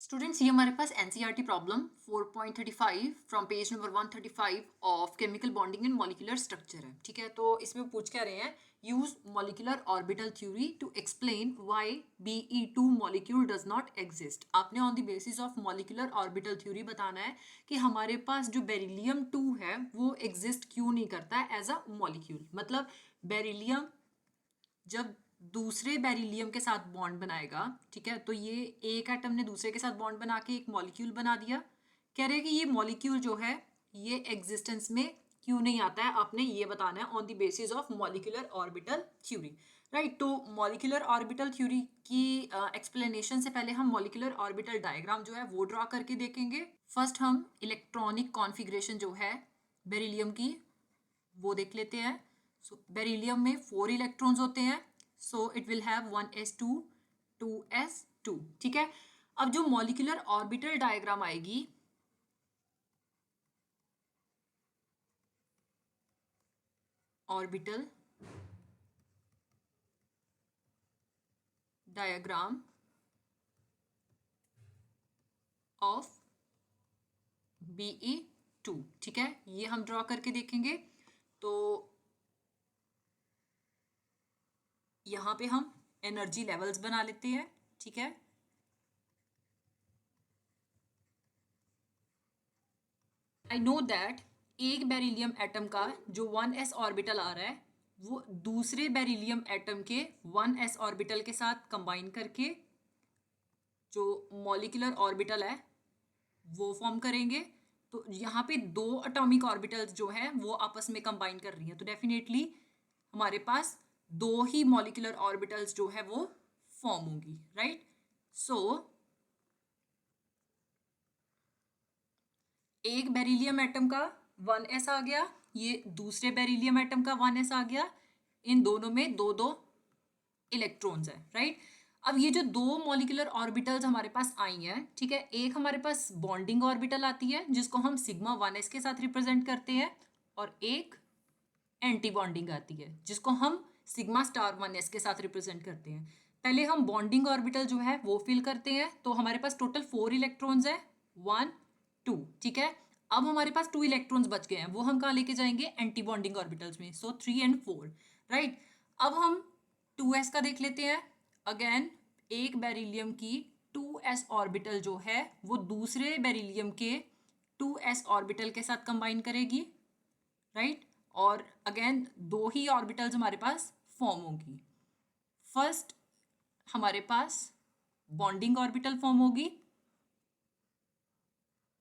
Students, ये हमारे पास NCERT problem 4.35 from page number 135 of chemical bonding and molecular structure है। ठीक है, तो इसमें पूछ क्या रहे हैं, use molecular orbital theory to explain why Be2 molecule does not exist. आपने on the basis of molecular orbital theory बताना है कि हमारे पास जो बेरिलियम 2 है वो एग्जिस्ट क्यों नहीं करता है एज अ मॉलिक्यूल। मतलब बेरिलियम जब दूसरे बेरिलियम के साथ बॉन्ड बनाएगा, ठीक है, तो ये एक एटम ने दूसरे के साथ बॉन्ड बना के एक मॉलिक्यूल बना दिया। कह रहे हैं कि ये मॉलिक्यूल जो है ये एग्जिस्टेंस में क्यों नहीं आता है, आपने ये बताना है on the basis of molecular orbital theory. Right, तो मॉलिक्यूलर ऑर्बिटल थ्योरी की एक्सप्लेनेशन से पहले हम मॉलिक्यूलर ऑर्बिटल डायग्राम जो है वो ड्रॉ करके देखेंगे। फर्स्ट हम इलेक्ट्रॉनिक कॉन्फ़िगरेशन जो है बेरिलियम की वो देख लेते हैं। सो बेरिलियम में 4 इलेक्ट्रॉन्स होते हैं, so it will have 1s2 2s2। ठीक है, अब जो मॉलिक्यूलर ऑर्बिटल डायग्राम आएगी, ऑर्बिटल डायग्राम ऑफ Be2, ठीक है, ये हम ड्रॉ करके देखेंगे। तो यहाँ पे हम एनर्जी लेवल्स बना लेते हैं। ठीक है, आई नो दैट एक बेरिलियम एटम का जो 1s ऑर्बिटल आ रहा है वो दूसरे बेरिलियम एटम के 1s ऑर्बिटल के साथ कंबाइन करके जो मॉलिक्यूलर ऑर्बिटल है वो फॉर्म करेंगे। तो यहाँ पे दो एटॉमिक ऑर्बिटल्स जो है वो आपस में कंबाइन कर रही हैं, तो डेफिनेटली हमारे पास दो ही मॉलिक्यूलर ऑर्बिटल्स जो है वो फॉर्म होंगी। राइट, सो एक बेरिलियम एटम का 1s आ गया, ये दूसरे बेरिलियम एटम का 1s आ गया, इन दोनों में दो दो इलेक्ट्रॉन्स है। राइट, अब ये जो दो मॉलिक्यूलर ऑर्बिटल्स हमारे पास आई हैं, ठीक है, एक हमारे पास बॉन्डिंग ऑर्बिटल आती है जिसको हम सिग्मा 1s के साथ रिप्रेजेंट करते हैं, और एक एंटी बॉन्डिंग आती है जिसको हम सिग्मा स्टार 1s के साथ रिप्रेजेंट करते हैं। पहले हम बॉन्डिंग ऑर्बिटल जो है वो फिल करते हैं, तो हमारे पास टोटल 4 इलेक्ट्रॉन्स है, 1 2। ठीक है, अब हमारे पास 2 इलेक्ट्रॉन्स बच गए हैं, वो हम कहाँ लेके जाएंगे, एंटी बॉन्डिंग ऑर्बिटल्स में, सो 3 एंड 4। राइट, अब हम 2s का देख लेते हैं। अगेन एक बेरिलियम की 2s ऑर्बिटल जो है वो दूसरे बेरिलियम के 2s ऑर्बिटल के साथ कंबाइन करेगी। राइट, और अगेन दो ही ऑर्बिटल्स हमारे पास फॉर्म होगी। फर्स्ट हमारे पास बॉन्डिंग ऑर्बिटल फॉर्म होगी,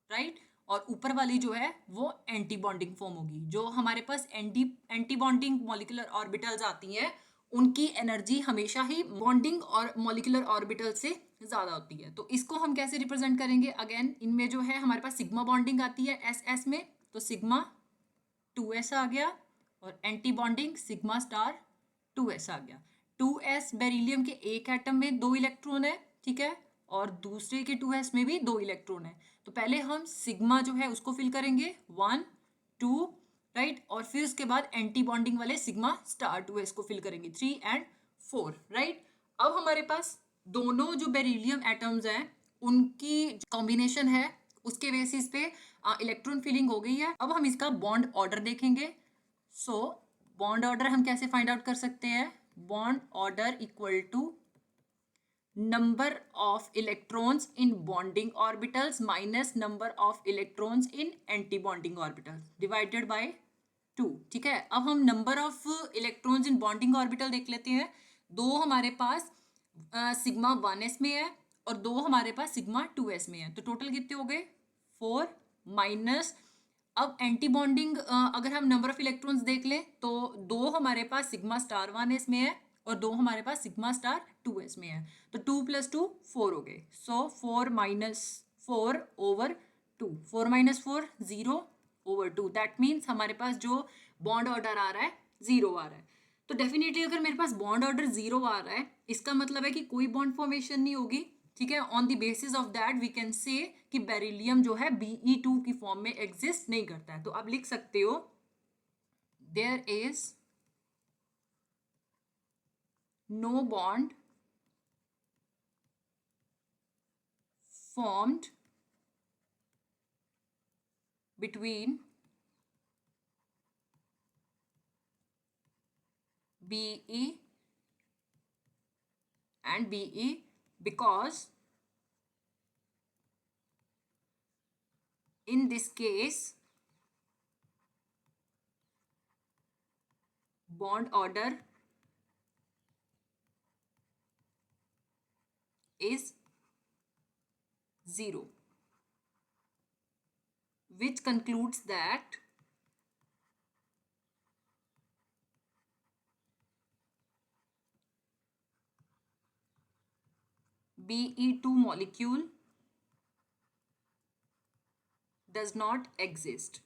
राइट, और ऊपर वाली जो है वो एंटी बॉन्डिंग फॉर्म होगी। जो हमारे पास एंटी बॉन्डिंग मॉलिक्यूलर ऑर्बिटल्स आती हैं उनकी एनर्जी हमेशा ही बॉन्डिंग और मॉलिक्यूलर ऑर्बिटल से ज़्यादा होती है। तो इसको हम कैसे रिप्रेजेंट करेंगे, अगेन इनमें जो है हमारे पास सिग्मा बॉन्डिंग आती है एस एस में, तो सिग्मा 2s आ गया, और anti bonding sigma star 2s आ गया। 2s बेरिलियम के एक एटम में 2 इलेक्ट्रॉन है, ठीक है, और दूसरे के 2s में भी 2 इलेक्ट्रॉन है। तो पहले हम सिग्मा जो है उसको फिल करेंगे 1 2, राइट, और फिर उसके बाद एंटी बॉन्डिंग वाले सिग्मा स्टार 2s को फिल करेंगे 3 एंड 4। राइट, अब हमारे पास दोनों जो बेरिलियम एटम्स हैं उनकी कॉम्बिनेशन है, उसके बेसिस पे इलेक्ट्रॉन फिलिंग हो गई है। अब हम इसका बॉन्ड ऑर्डर देखेंगे। सो बॉन्ड ऑर्डर हम कैसे फाइंड आउट कर सकते हैं, bond order equal to number of electrons in bonding orbitals minus number of electrons in anti bonding orbitals divided by 2। ठीक है, अब हम number of electrons in bonding orbital देख लेते हैं। दो हमारे पास सिग्मा 1s में है और दो हमारे पास सिग्मा 2s में है, तो टोटल कितने हो गए 4 माइनस। अब एंटी बॉन्डिंग अगर हम नंबर ऑफ इलेक्ट्रॉन्स देख लें तो दो हमारे पास सिग्मा स्टार 1s में है और दो हमारे पास सिग्मा स्टार 2s में है, तो 2 + 2 4 हो गए। सो 4 - 4 ओवर 2, 4 - 4 0 ओवर 2, दैट मीन्स हमारे पास जो बॉन्ड ऑर्डर आ रहा है 0 आ रहा है। तो डेफिनेटली अगर मेरे पास बॉन्ड ऑर्डर 0 आ रहा है इसका मतलब है कि कोई बॉन्ड फॉर्मेशन नहीं होगी। ठीक है, on the basis of that we can say कि बेरिलियम जो है Be2 की फॉर्म में एग्जिस्ट नहीं करता है। तो आप लिख सकते हो there is no bond formed between BE and BE because in this case bond order is 0, which concludes that Be2 molecule does not exist.